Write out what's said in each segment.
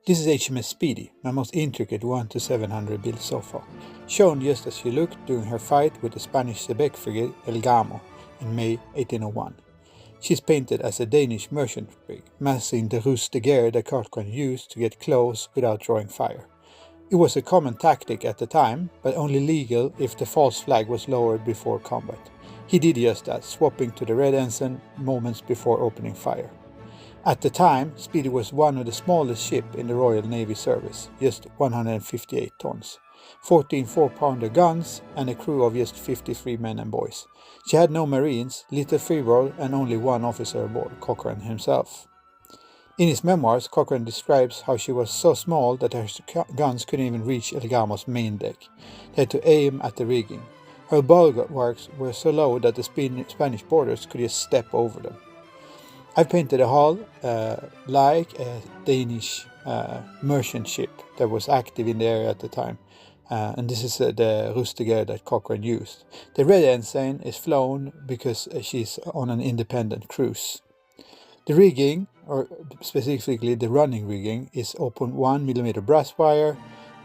This is HMS Speedy, my most intricate 1 to 700 build so far, shown just as she looked during her fight with the Spanish xebec-frigate Gamo in May 1801. She is painted as a Danish merchant brig, matching the ruse de guerre that Cochrane used to get close without drawing fire. It was a common tactic at the time, but only legal if the false flag was lowered before combat. He did just that, swapping to the red ensign moments before opening fire. At the time, Speedy was one of the smallest ships in the Royal Navy service, just 158 tons, 14 4-pounder guns and a crew of just 53 men and boys. She had no marines, little freeroll and only one officer aboard, Cochrane himself. In his memoirs, Cochrane describes how she was so small that her guns couldn't even reach El Gamo's main deck. They had to aim at the rigging. Her bulwarks were so low that the Spanish boarders could just step over them. I painted a hull like a Danish merchant ship that was active in the area at the time. And this is the ruse de guerre that Cochrane used. The red ensign is flown because she's on an independent cruise. The rigging, or specifically the running rigging, is open 1mm brass wire,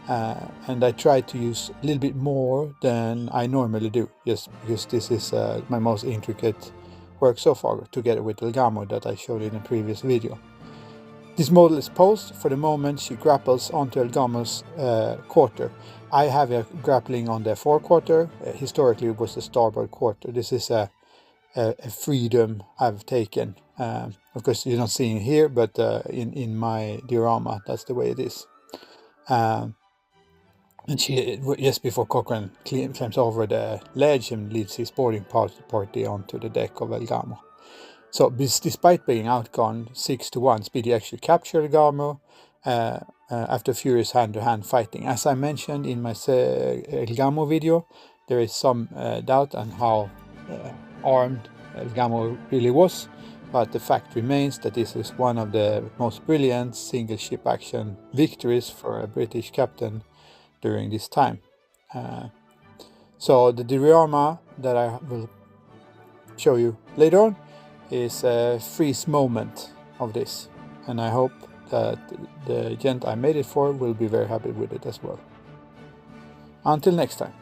and I tried to use a little bit more than I normally do, just because this is my most intricate work so far, together with the Gamo that I showed in a previous video. This model is posed. For the moment she grapples onto El Gamo's quarter. I have a grappling on the forequarter. Historically it was the starboard quarter. This is a freedom I've taken. Of course you're not seeing it here, but in my diorama that's the way it is. And she, just before Cochrane climbs over the ledge and leads his boarding party onto the deck of El Gamo. So despite being outgunned 6-1, Speedy actually captured Gamo after furious hand-to-hand fighting. As I mentioned in my El Gamo video, there is some doubt on how armed El Gamo really was, but the fact remains that this is one of the most brilliant single ship action victories for a British captain during this time. So the diorama that I will show you later on is a freeze moment of this, and I hope that the gent I made it for will be very happy with it as well. Until next time.